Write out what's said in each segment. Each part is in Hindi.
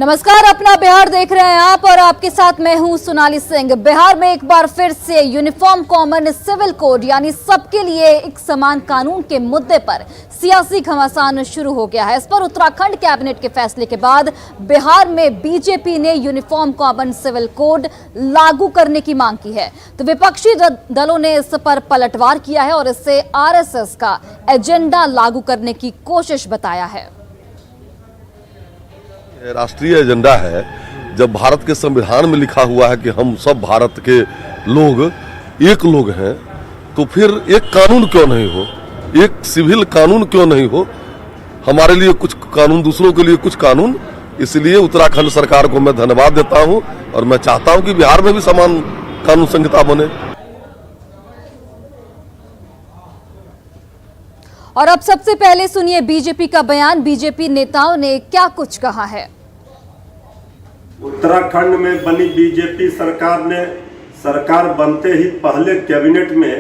नमस्कार, अपना बिहार देख रहे हैं आप और आपके साथ मैं हूं सोनाली सिंह। बिहार में एक बार फिर से यूनिफॉर्म कॉमन सिविल कोड यानी सबके लिए एक समान कानून के मुद्दे पर सियासी घमासान शुरू हो गया है। इस पर उत्तराखंड कैबिनेट के फैसले के बाद बिहार में बीजेपी ने यूनिफॉर्म कॉमन सिविल कोड लागू करने की मांग की है, तो विपक्षी दलों ने इस पर पलटवार किया है और इससे आरएसएस का एजेंडा लागू करने की कोशिश बताया है। राष्ट्रीय एजेंडा है। जब भारत के संविधान में लिखा हुआ है कि हम सब भारत के लोग एक लोग हैं, तो फिर एक कानून क्यों नहीं हो, एक सिविल कानून क्यों नहीं हो? हमारे लिए कुछ कानून, दूसरों के लिए कुछ कानून। इसलिए उत्तराखंड सरकार को मैं धन्यवाद देता हूं और मैं चाहता हूं कि बिहार में भी समान कानून संहिता बने। और अब सबसे पहले सुनिए बीजेपी का बयान। बीजेपी नेताओं ने क्या कुछ कहा है। उत्तराखंड में बनी बीजेपी सरकार ने सरकार बनते ही पहले कैबिनेट में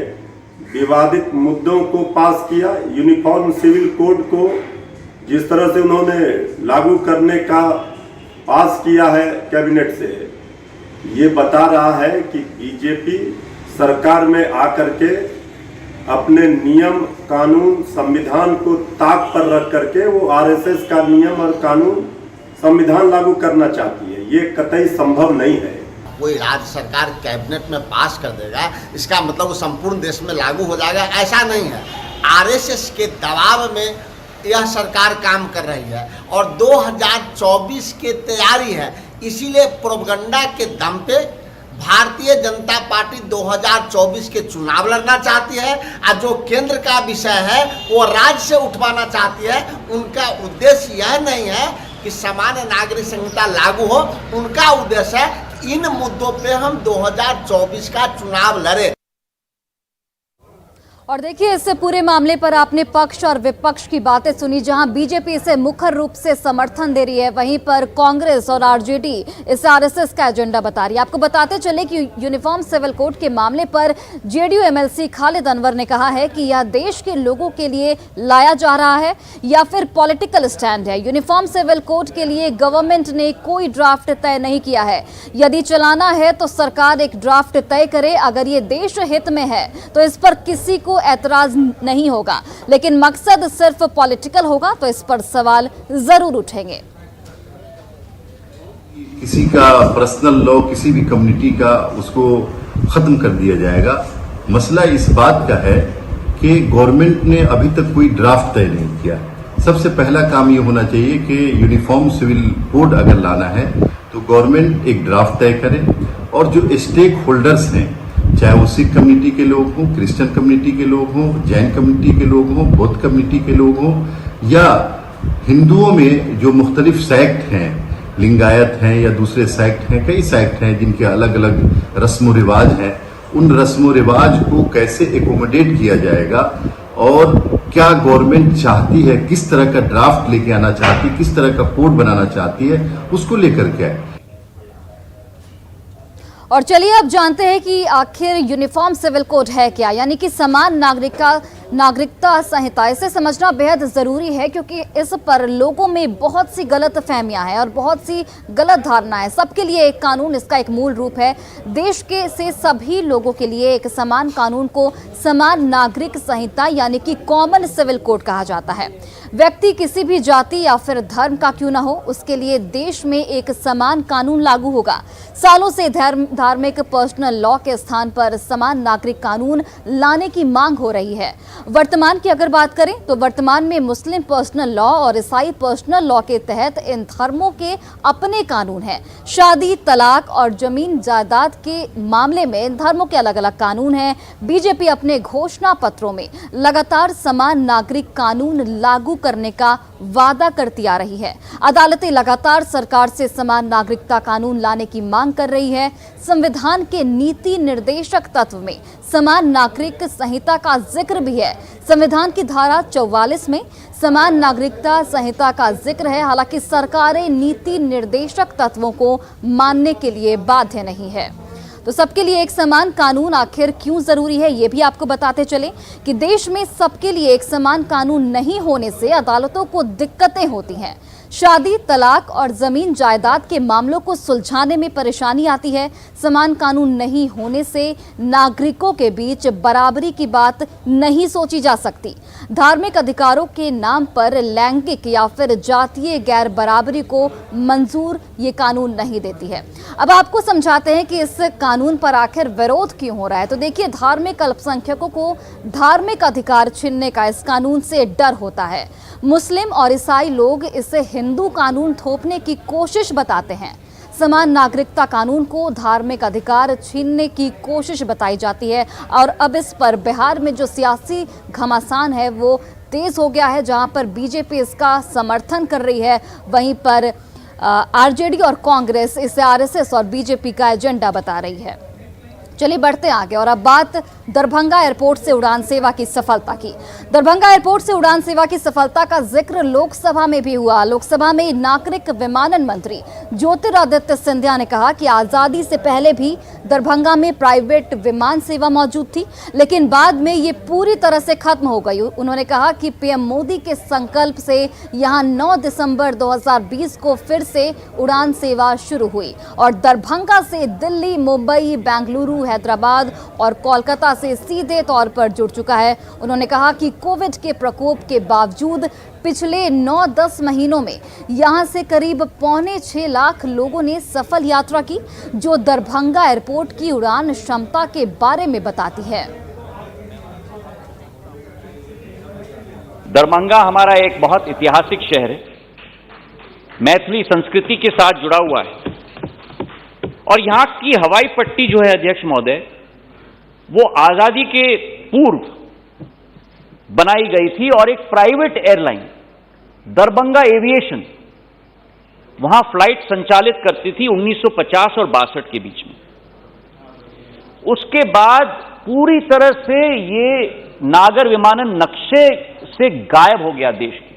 विवादित मुद्दों को पास किया। यूनिफॉर्म सिविल कोड को जिस तरह से उन्होंने लागू करने का पास किया है कैबिनेट से, ये बता रहा है कि बीजेपी सरकार में आकर के अपने नियम, कानून, संविधान को ताक पर रख करके वो आरएसएस का नियम और कानून, संविधान लागू करना चाहती है। ये कतई संभव नहीं है। कोई राज्य सरकार कैबिनेट में पास कर देगा, इसका मतलब वो संपूर्ण देश में लागू हो जाएगा, ऐसा नहीं है। आरएसएस के दबाव में यह सरकार काम कर रही है और 2024 की तैयारी है। इसीलिए प्रोपगंडा के दम पे भारतीय जनता पार्टी 2024 के चुनाव लड़ना चाहती है और जो केंद्र का विषय है वो राज्य से उठवाना चाहती है। उनका उद्देश्य यह नहीं है कि सामान्य नागरिक संहिता लागू हो, उनका उद्देश्य है इन मुद्दों पे हम 2024 का चुनाव लड़े। और देखिए, इससे पूरे मामले पर आपने पक्ष और विपक्ष की बातें सुनी। जहां बीजेपी इसे मुखर रूप से समर्थन दे रही है, वहीं पर कांग्रेस और आरजेडी इसे आरएसएस का एजेंडा बता रही है। आपको बताते चले कि यूनिफॉर्म सिविल कोड के मामले पर जेडीयू एमएलसी खालिद अनवर ने कहा है कि यह देश के लोगों के लिए लाया जा रहा है या फिर पॉलिटिकल स्टैंड है। यूनिफॉर्म सिविल कोड के लिए गवर्नमेंट ने कोई ड्राफ्ट तय नहीं किया है। यदि चलाना है तो सरकार एक ड्राफ्ट तय करे। अगर ये देश हित में है तो इस पर किसी को ऐतराज नहीं होगा, लेकिन मकसद सिर्फ पॉलिटिकल होगा तो इस पर सवाल जरूर उठेंगे। किसी का पर्सनल लॉ, किसी भी कम्युनिटी का, उसको खत्म कर दिया जाएगा। मसला इस बात का है कि गवर्नमेंट ने अभी तक कोई ड्राफ्ट तय नहीं किया। सबसे पहला काम ये होना चाहिए कि यूनिफॉर्म सिविल कोड अगर लाना है तो गवर्नमेंट एक ड्राफ्ट तय करे और जो स्टेक होल्डर्स हैं, चाहे वो सिख कम्युनिटी के लोग हों, क्रिश्चियन कम्युनिटी के लोग हों, जैन कम्युनिटी के लोग हों, बौद्ध कम्युनिटी के लोग हों, या हिंदुओं में जो मुख्तलिफ सेक्ट हैं, लिंगायत हैं या दूसरे सेक्ट हैं, कई सेक्ट हैं जिनके अलग अलग रस्म रिवाज हैं, उन रस्म रिवाज को कैसे एकोमोडेट किया जाएगा और क्या गवर्नमेंट चाहती है, किस तरह का ड्राफ्ट लेके आना चाहती है, किस तरह का कोड बनाना चाहती है, उसको लेकर के आए। और चलिए अब जानते हैं कि आखिर यूनिफॉर्म सिविल कोड है क्या, यानी कि समान नागरिकता संहिता। इसे समझना बेहद ज़रूरी है क्योंकि इस पर लोगों में बहुत सी गलत फहमियाँ हैं और बहुत सी गलत धारणाएं। सबके लिए एक कानून इसका एक मूल रूप है। देश के से सभी लोगों के लिए एक समान कानून को समान नागरिक संहिता यानी कि कॉमन सिविल कोड कहा जाता है। व्यक्ति किसी भी जाति या फिर धर्म का क्यों ना हो, उसके लिए देश में एक समान कानून लागू होगा। सालों से धार्मिक पर्सनल लॉ के स्थान पर समान नागरिक कानून लाने की मांग हो रही है। वर्तमान की अगर बात करें तो वर्तमान में मुस्लिम पर्सनल लॉ और ईसाई पर्सनल लॉ के तहत इन धर्मों के अपने कानून हैं। शादी, तलाक और जमीन जायदाद के मामले में इन धर्मों के अलग अलग कानून हैं। बीजेपी अपने घोषणा पत्रों में लगातार समान नागरिक कानून लागू करने का वादा करती आ रही है। अदालतें लगातार सरकार से समान नागरिकता कानून लाने की मांग कर रही है। संविधान के नीति निर्देशक तत्व में समान नागरिक संहिता का जिक्र भी है। संविधान की धारा 44 में समान नागरिकता संहिता का जिक्र है। हालांकि सरकारें नीति निर्देशक तत्वों को मानने के लिए बाध्य नहीं है। तो सबके लिए एक समान कानून आखिर क्यों जरूरी है, ये भी आपको बताते चले कि देश में सबके लिए एक समान कानून नहीं होने से अदालतों को दिक्कतें होती हैं। शादी, तलाक और जमीन जायदाद के मामलों को सुलझाने में परेशानी आती है। समान कानून नहीं होने से नागरिकों के बीच बराबरी की बात नहीं सोची जा सकती। धार्मिक अधिकारों के नाम पर लैंगिक या फिर जातीय गैर बराबरी को मंजूर ये कानून नहीं देती है। अब आपको समझाते हैं कि इस कानून पर आखिर विरोध क्यों हो रहा है। तो देखिए, धार्मिक अल्पसंख्यकों को धार्मिक अधिकार छीनने का इस कानून से डर होता है। मुस्लिम और ईसाई लोग इसे हिंदू कानून थोपने की कोशिश बताते हैं। समान नागरिकता कानून को धार्मिक अधिकार छीनने की कोशिश बताई जाती है और अब इस पर बिहार में जो सियासी घमासान है वो तेज हो गया है। जहां पर बीजेपी इसका समर्थन कर रही है, वहीं पर आरजेडी और कांग्रेस इसे आरएसएस और बीजेपी का एजेंडा बता रही है। चलिए बढ़ते आगे और अब बात दरभंगा एयरपोर्ट से उड़ान सेवा की सफलता की। दरभंगा एयरपोर्ट से उड़ान सेवा की सफलता का जिक्र लोकसभा में भी हुआ। लोकसभा में नागरिक विमानन मंत्री ज्योतिरादित्य सिंधिया ने कहा कि आजादी से पहले भी दरभंगा में प्राइवेट विमान सेवा मौजूद थी, लेकिन बाद में ये पूरी तरह से खत्म हो गई। उन्होंने कहा कि पीएम मोदी के संकल्प से यहां 9 दिसंबर 2020 को फिर से उड़ान सेवा शुरू हुई और दरभंगा से दिल्ली, मुंबई, बेंगलुरु, हैदराबाद और कोलकाता से सीधे तौर पर जुड़ चुका है। उन्होंने कहा कि कोविड के प्रकोप के बावजूद पिछले 9-10 महीनों में यहां से करीब 6.25 लाख लोगों ने सफल यात्रा की, जो दरभंगा एयरपोर्ट की उड़ान क्षमता के बारे में बताती है। दरभंगा हमारा एक बहुत ऐतिहासिक शहर है, मैथिली संस्कृति के साथ जुड़ा हुआ है और यहाँ की हवाई पट्टी जो है अध्यक्ष महोदय, वो आजादी के पूर्व बनाई गई थी और एक प्राइवेट एयरलाइन दरभंगा एविएशन वहां फ्लाइट संचालित करती थी 1950 और 62 के बीच में। उसके बाद पूरी तरह से ये नागर विमानन नक्शे से गायब हो गया देश के।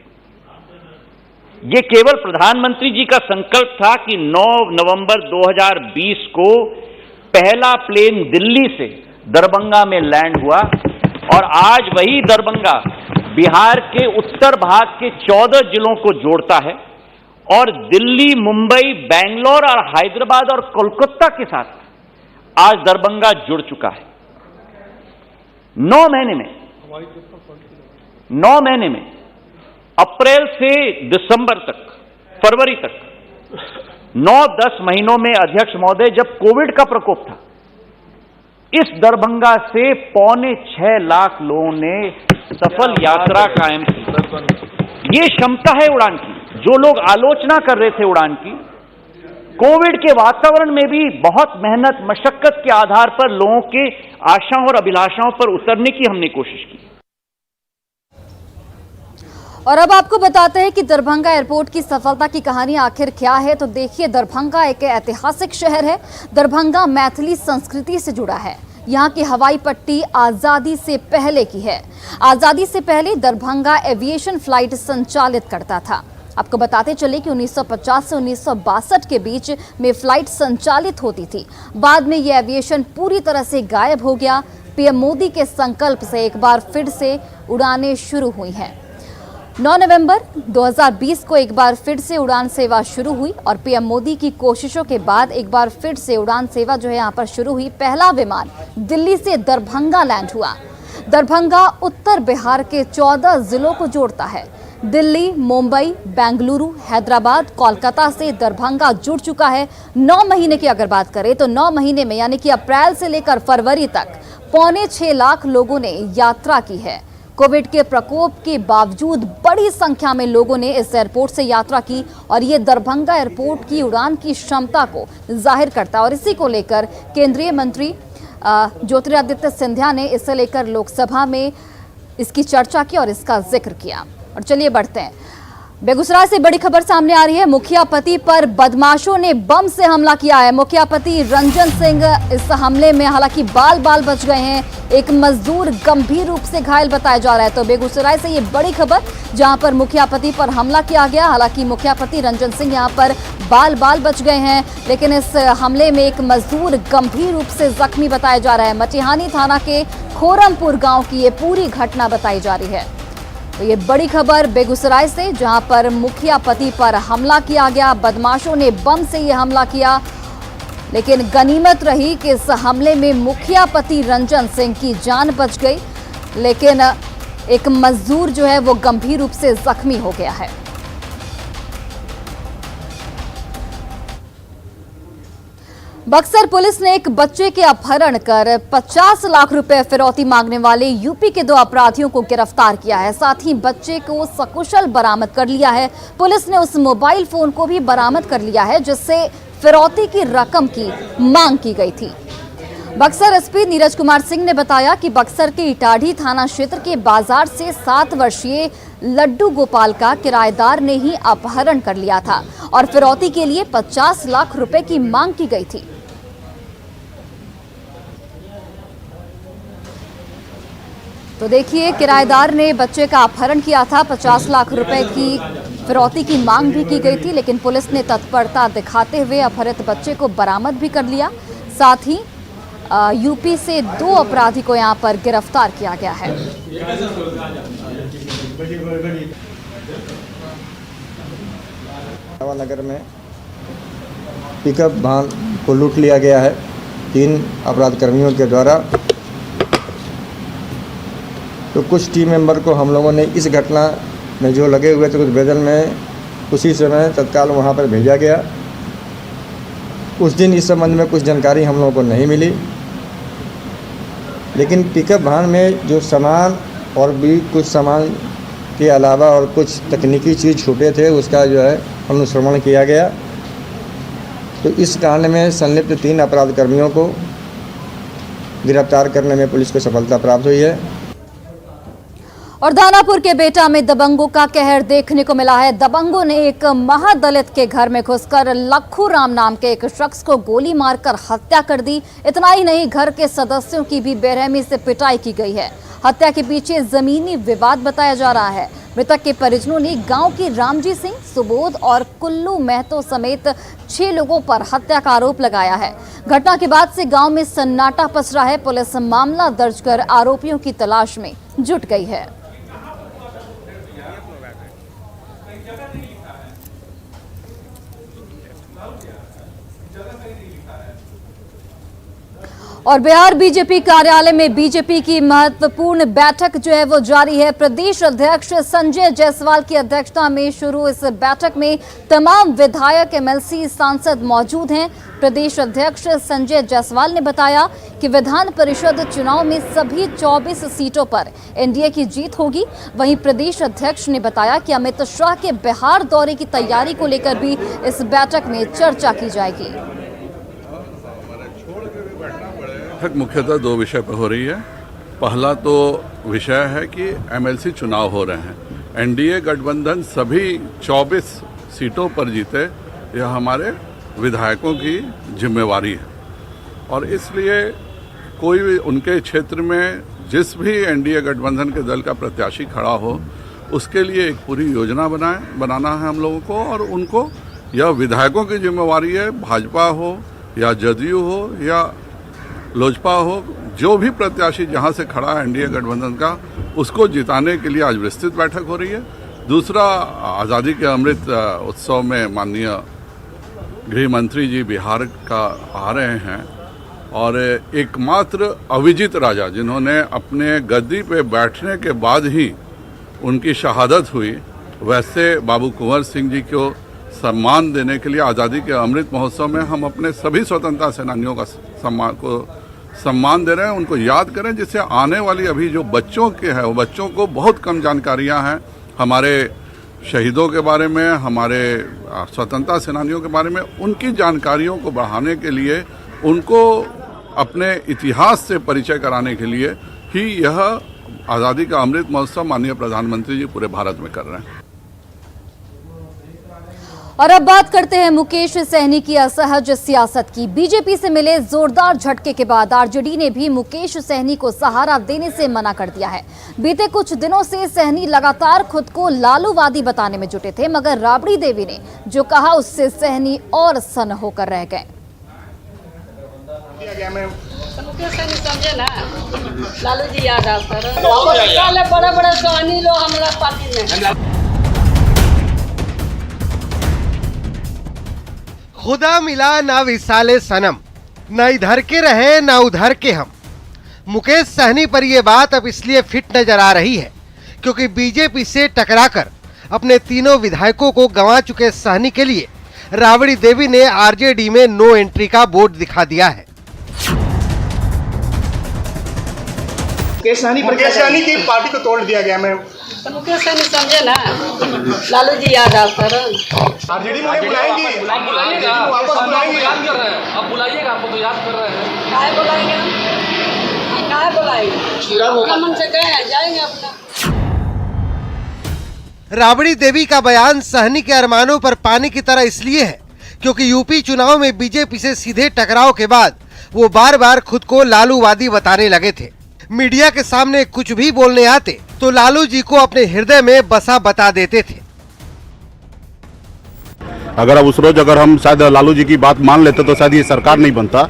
ये केवल प्रधानमंत्री जी का संकल्प था कि 9 नवंबर 2020 को पहला प्लेन दिल्ली से दरभंगा में लैंड हुआ और आज वही दरभंगा बिहार के उत्तर भाग के 14 जिलों को जोड़ता है और दिल्ली, मुंबई, बेंगलोर और हैदराबाद और कोलकाता के साथ आज दरभंगा जुड़ चुका है। 9 महीने में अप्रैल से दिसंबर तक, फरवरी तक 9-10 महीनों में अध्यक्ष महोदय, जब कोविड का प्रकोप था, इस दरभंगा से 6.25 लाख लोगों ने सफल यात्रा कायम की। ये क्षमता है उड़ान की। जो लोग आलोचना कर रहे थे उड़ान की, कोविड के वातावरण में भी बहुत मेहनत मशक्कत के आधार पर लोगों के आशाओं और अभिलाषाओं पर उतरने की हमने कोशिश की। और अब आपको बताते हैं कि दरभंगा एयरपोर्ट की सफलता की कहानी आखिर क्या है। तो देखिए, दरभंगा एक ऐतिहासिक शहर है। दरभंगा मैथिली संस्कृति से जुड़ा है। यहाँ की हवाई पट्टी आज़ादी से पहले की है। आज़ादी से पहले दरभंगा एविएशन फ्लाइट संचालित करता था। आपको बताते चले कि 1950 से 1962 के बीच में फ्लाइट संचालित होती थी। बाद में यह एविएशन पूरी तरह से गायब हो गया। पीएम मोदी के संकल्प से एक बार फिर से उड़ानें शुरू हुई हैं। 9 नवंबर 2020 को एक बार फिर से उड़ान सेवा शुरू हुई और पीएम मोदी की कोशिशों के बाद एक बार फिर से उड़ान सेवा जो है यहाँ पर शुरू हुई। पहला विमान दिल्ली से दरभंगा लैंड हुआ। दरभंगा उत्तर बिहार के 14 जिलों को जोड़ता है। दिल्ली, मुंबई, बेंगलुरु, हैदराबाद, कोलकाता से दरभंगा जुड़ चुका है। 9 महीने की अगर बात करें तो 9 महीने में यानी कि अप्रैल से लेकर फरवरी तक 6.25 लाख लोगों ने यात्रा की है। कोविड के प्रकोप के बावजूद बड़ी संख्या में लोगों ने इस एयरपोर्ट से यात्रा की और ये दरभंगा एयरपोर्ट की उड़ान की क्षमता को जाहिर करता है। और इसी को लेकर केंद्रीय मंत्री ज्योतिरादित्य सिंधिया ने इसे लेकर लोकसभा में इसकी चर्चा की और इसका जिक्र किया। और चलिए बढ़ते हैं, बेगूसराय से बड़ी खबर सामने आ रही है। मुखिया पति पर बदमाशों ने बम से हमला किया है। मुखिया पति रंजन सिंह इस हमले में हालांकि बाल बच गए हैं। एक मजदूर गंभीर रूप से घायल बताया जा रहा है। तो बेगूसराय से ये बड़ी खबर, जहां पर मुखिया पति पर हमला किया गया। हालांकि मुखिया पति रंजन सिंह यहां पर बाल बच गए हैं, लेकिन इस हमले में एक मजदूर गंभीर रूप से जख्मी बताया जा रहा है। मटिहानी थाना के खोरमपुर गाँव की ये पूरी घटना बताई जा रही है। तो ये बड़ी खबर बेगूसराय से, जहां पर मुखिया पति पर हमला किया गया। बदमाशों ने बम से ये हमला किया, लेकिन गनीमत रही कि इस हमले में मुखिया पति रंजन सिंह की जान बच गई, लेकिन एक मजदूर जो है वो गंभीर रूप से जख्मी हो गया है। बक्सर पुलिस ने एक बच्चे के अपहरण कर 50 लाख रुपए फिरौती मांगने वाले यूपी के 2 अपराधियों को गिरफ्तार किया है। साथ ही बच्चे को सकुशल बरामद कर लिया है। पुलिस ने उस मोबाइल फोन को भी बरामद कर लिया है जिससे फिरौती की रकम की मांग की गई थी। बक्सर एसपी नीरज कुमार सिंह ने बताया कि बक्सर के इटाढ़ी थाना क्षेत्र के बाजार से 7 वर्षीय लड्डू गोपाल का किराएदार ने ही अपहरण कर लिया था और फिरौती के लिए 50 लाख रुपए की मांग की गई थी। तो देखिए, किराएदार ने बच्चे का अपहरण किया था, 50 लाख रुपए की फिरौती की मांग भी की गई थी, लेकिन पुलिस ने तत्परता दिखाते हुए अपहरित बच्चे को बरामद भी कर लिया। साथ ही यूपी से 2 अपराधी को यहां पर गिरफ्तार किया गया है। नगर में पिकअप वाहन को लूट लिया गया है 3 अपराध कर्मियों के द्वारा। तो कुछ टीम मेंबर को हम लोगों ने इस घटना में जो लगे हुए थे कुछ बेदल में उसी समय तत्काल वहां पर भेजा गया। उस दिन इस संबंध में कुछ जानकारी हम लोगों को नहीं मिली, लेकिन पिकअप वाहन में जो सामान और भी कुछ सामान के अलावा और कुछ तकनीकी चीज़ छूटे थे उसका जो है अनुश्रवण किया गया। तो इस कांड में संलिप्त 3 अपराध कर्मियों को गिरफ्तार करने में पुलिस को सफलता प्राप्त हुई है। और दानापुर के बेटा में दबंगों का कहर देखने को मिला है। दबंगों ने एक महादलित के घर में घुसकर लखू राम नाम के एक शख्स को गोली मारकर हत्या कर दी। इतना ही नहीं, घर के सदस्यों की भी बेरहमी से पिटाई की गई है। हत्या के पीछे जमीनी विवाद बताया जा रहा है। मृतक के परिजनों ने गांव के रामजी सिंह, सुबोध और कुल्लू महतो समेत 6 लोगों पर हत्या का आरोप लगाया है। घटना के बाद से गांव में सन्नाटा पसरा है। पुलिस मामला दर्ज कर आरोपियों की तलाश में जुट गई है। और बिहार बीजेपी कार्यालय में बीजेपी की महत्वपूर्ण बैठक जो है वो जारी है। प्रदेश अध्यक्ष संजय जायसवाल की अध्यक्षता में शुरू इस बैठक में तमाम विधायक, एमएलसी, सांसद मौजूद हैं। प्रदेश अध्यक्ष संजय जायसवाल ने बताया कि विधान परिषद चुनाव में सभी 24 सीटों पर एनडीए की जीत होगी। वहीं प्रदेश अध्यक्ष ने बताया कि अमित शाह के बिहार दौरे की तैयारी को लेकर भी इस बैठक में चर्चा की जाएगी। बैठक मुख्यतः 2 विषय पर हो रही है। पहला तो विषय है कि एमएलसी चुनाव हो रहे हैं। एनडीए गठबंधन सभी 24 सीटों पर जीते, यह हमारे विधायकों की जिम्मेवारी है और इसलिए कोई भी उनके क्षेत्र में जिस भी एनडीए गठबंधन के दल का प्रत्याशी खड़ा हो उसके लिए एक पूरी योजना बनाना है हम लोगों को। और उनको यह विधायकों की जिम्मेवारी है, भाजपा हो या जदयू हो या लोजपा हो, जो भी प्रत्याशी जहां से खड़ा है एनडीए गठबंधन का, उसको जिताने के लिए आज विस्तृत बैठक हो रही है। दूसरा, आज़ादी के अमृत उत्सव में माननीय गृह मंत्री जी बिहार का आ रहे हैं और एकमात्र अविजित राजा जिन्होंने अपने गद्दी पे बैठने के बाद ही उनकी शहादत हुई, वैसे बाबू कुंवर सिंह जी को सम्मान देने के लिए आज़ादी के अमृत महोत्सव में हम अपने सभी स्वतंत्रता सेनानियों का सम्मान दे रहे हैं, उनको याद करें, जिससे आने वाली अभी जो बच्चों के हैं वो बच्चों को बहुत कम जानकारियां हैं हमारे शहीदों के बारे में, हमारे स्वतंत्रता सेनानियों के बारे में। उनकी जानकारियों को बढ़ाने के लिए, उनको अपने इतिहास से परिचय कराने के लिए ही यह आज़ादी का अमृत महोत्सव माननीय प्रधानमंत्री जी पूरे भारत में कर रहे हैं। और अब बात करते हैं मुकेश सहनी की असहज सियासत की। बीजेपी से मिले जोरदार झटके के बाद आरजेडी ने भी मुकेश सहनी को सहारा देने से मना कर दिया है। बीते कुछ दिनों से सहनी लगातार खुद को लालूवादी बताने में जुटे थे, मगर राबड़ी देवी ने जो कहा उससे सहनी और सन्न होकर रह गए। समझे ना, लालू जी याद आता है बड़ा बड़ा कहानी लो हमारा पार्टी में। खुदा मिला ना विसाले सनम, न इधर के रहे ना उधर के हम। मुकेश सहनी पर यह बात अब इसलिए फिट नजर आ रही है क्योंकि बीजेपी से टकराकर अपने तीनों विधायकों को गंवा चुके सहनी के लिए राबड़ी देवी ने आरजेडी में नो एंट्री का बोर्ड दिखा दिया है। मुकेश सहनी की पार्टी को तोड़ दिया गया। मैं मुकेश सहनी समझे ना, लालू जी याद आता है। आरजेडी में बुलाएंगे, वापस बुलाएंगे, याद कर रहे हैं। अब बुलाइएगा, आपको तो याद कर रहे हैं। काहे बुलाएंगे, काहे बुलाएंगे, मन से कहें जाएंगे अपना। राबड़ी देवी का बयान सहनी के अरमानों पर पानी की तरह इसलिए है क्योंकि यूपी चुनाव में बीजेपी से सीधे टकराव के बाद वो बार बार खुद को लालूवादी बताने लगे थे। मीडिया के सामने कुछ भी बोलने आते तो लालू जी को अपने हृदय में बसा बता देते थे। अगर अब उस रोज अगर हम शायद लालू जी की बात मान लेते तो शायद ये सरकार नहीं बनता।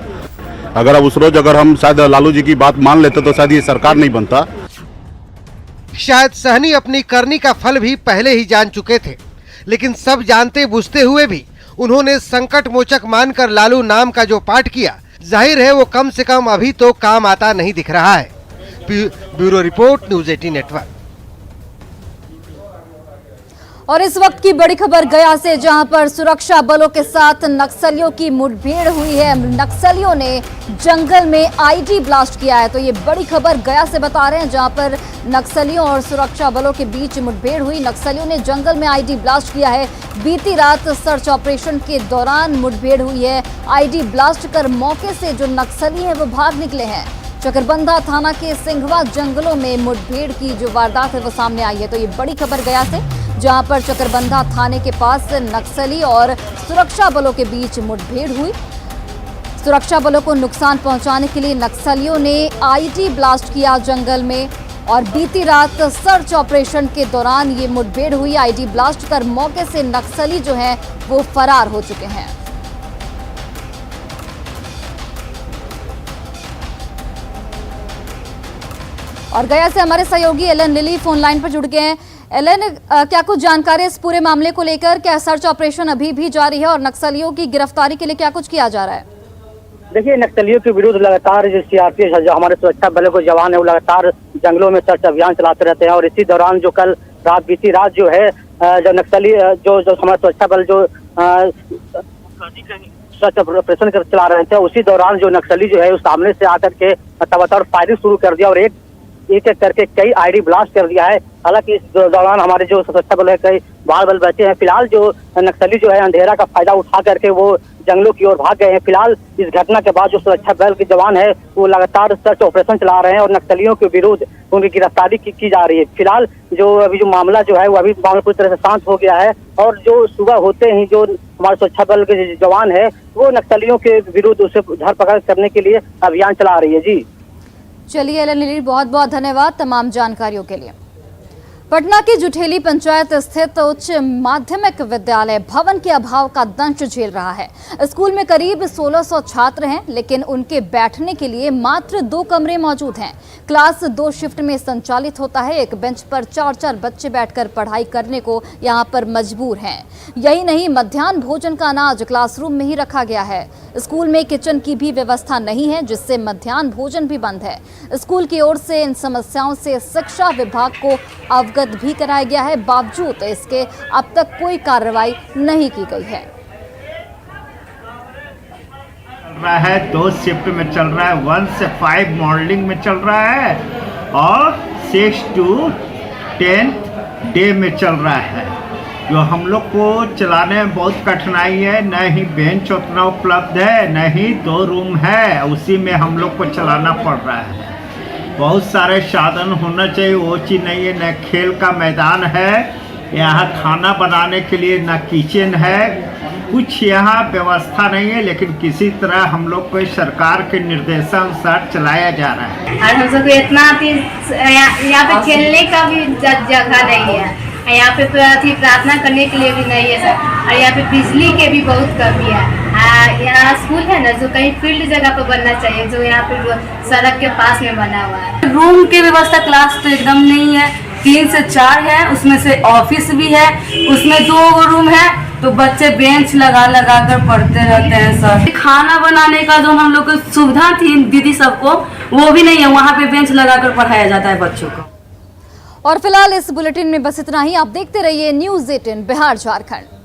अगर अब उस रोज अगर हम शायद लालू जी की बात मान लेते तो शायद ये सरकार नहीं बनता। शायद सहनी अपनी करनी का फल भी पहले ही जान चुके थे, लेकिन सब जानते बुझते हुए भी उन्होंने संकट मोचक मानकर लालू नाम का जो पाठ किया, जाहिर है वो कम से कम अभी तो काम आता नहीं दिख रहा है। Bureau report, news 18 network. और इस वक्त की बड़ी खबर गया से, जहां पर सुरक्षा बलों के साथ नक्सलियों की मुठभेड़ हुई है। नक्सलियों ने जंगल में आईडी ब्लास्ट किया है। तो ये बड़ी खबर गया से बता रहे हैं, जहां पर नक्सलियों और सुरक्षा बलों के बीच मुठभेड़ हुई। नक्सलियों ने जंगल में आईडी ब्लास्ट किया है। बीती रात सर्च ऑपरेशन के दौरान मुठभेड़ हुई है। आईडी ब्लास्ट कर मौके से जो नक्सली हैं वो भाग निकले हैं। चकरबंधा थाना के सिंघवा जंगलों में मुठभेड़ की जो वारदात है वो सामने आई है। तो ये बड़ी खबर गया से, जहां पर चकरबंधा थाने के पास नक्सली और सुरक्षा बलों के बीच मुठभेड़ हुई। सुरक्षा बलों को नुकसान पहुंचाने के लिए नक्सलियों ने आईडी ब्लास्ट किया जंगल में, और बीती रात सर्च ऑपरेशन के दौरान ये मुठभेड़ हुई। आईडी ब्लास्ट कर मौके से नक्सली जो है वो फरार हो चुके हैं। और गया से हमारे सहयोगी एलन लिली फोन लाइन पर जुड़ गए हैं। एलन, क्या कुछ जानकारी इस पूरे मामले को लेकर? क्या सर्च ऑपरेशन अभी भी जारी है और नक्सलियों की गिरफ्तारी के लिए क्या कुछ किया जा रहा है? देखिए, नक्सलियों के विरुद्ध लगातार जो सीआरपीएफ जो हमारे सुरक्षा बलों के जवान है वो लगातार जंगलों में सर्च अभियान चलाते रहते हैं। और इसी दौरान जो कल रात बीती रात जो है जो नक्सली जो हमारे सुरक्षा बल जो सर्च ऑपरेशन चला रहे थे, उसी दौरान जो नक्सली जो है उस सामने से आकर के तबातौर फायरिंग शुरू कर दिया और एक एक करके कई आईडी ब्लास्ट कर दिया है। हालांकि इस दौरान हमारे जो सुरक्षा बल है कई बाल बल बचे हैं। फिलहाल जो नक्सली जो है अंधेरा का फायदा उठा करके वो जंगलों की ओर भाग गए हैं। फिलहाल इस घटना के बाद जो सुरक्षा बल के जवान है वो लगातार सर्च ऑपरेशन चला रहे हैं और नक्सलियों के विरुद्ध उनकी गिरफ्तारी की जा रही है। फिलहाल जो अभी जो मामला जो है वो अभी मामला पूरी तरह से शांत हो गया है और जो सुबह होते ही जो हमारे सुरक्षा बल के जवान है वो नक्सलियों के विरुद्ध उसे धरपकड़ करने के लिए अभियान चला रही है। जी चलिए एलन लिली, बहुत बहुत धन्यवाद तमाम जानकारियों के लिए। पटना की जुठेली पंचायत स्थित उच्च माध्यमिक विद्यालय भवन के अभाव का दंश झेल रहा है। स्कूल में करीब 1600 छात्र हैं, लेकिन उनके बैठने के लिए मात्र 2 कमरे मौजूद हैं। क्लास 2 शिफ्ट में संचालित होता है। एक बेंच पर 4-4 बच्चे बैठकर पढ़ाई करने को यहाँ पर मजबूर हैं। यही नहीं, मध्याह्न भोजन का अनाज क्लासरूम में ही रखा गया है। स्कूल में किचन की भी व्यवस्था नहीं है, जिससे मध्याह्न भोजन भी बंद है। स्कूल की ओर से इन समस्याओं से शिक्षा विभाग को अवगत भी कराया गया है, बावजूद इसके अब तक कोई कार्रवाई नहीं की गई है। चल रहा है 2 शिफ्ट में चल रहा है, 1 से 5 मॉर्निंग में चल रहा है और 6 to 10 डे में चल रहा है। जो हम लोग को चलाने में बहुत कठिनाई है, न ही बेंच उतना उपलब्ध है, न ही 2 रूम है, उसी में हम लोग को चलाना पड़ रहा है। बहुत सारे साधन होना चाहिए, वो चीज़ नहीं है। न खेल का मैदान है, यहाँ खाना बनाने के लिए न किचन है, कुछ यहाँ व्यवस्था नहीं है। लेकिन किसी तरह हम लोग को सरकार के निर्देशानुसार चलाया जा रहा है। और हम सबको इतना यहाँ पे खेलने का भी जगह नहीं है, यहाँ पे प्रार्थना करने के लिए भी नहीं है सर। और यहाँ पे बिजली के भी बहुत कमी है। यहाँ स्कूल है ना, जो कहीं फील्ड जगह पे बनना चाहिए, जो यहाँ पे सड़क के पास में बना हुआ है। रूम की व्यवस्था क्लास तो एकदम नहीं है, 3 से 4 है, उसमें से ऑफिस भी है, उसमें 2 रूम है, तो बच्चे बेंच लगा लगा कर पढ़ते रहते हैं सर। खाना बनाने का जो हम लोग को सुविधा थी दीदी सबको, वो भी नहीं है, वहाँ पे बेंच लगा कर पढ़ाया जाता है बच्चों को। और फिलहाल इस बुलेटिन में बस इतना ही। आप देखते रहिए न्यूज़ 18 बिहार झारखंड।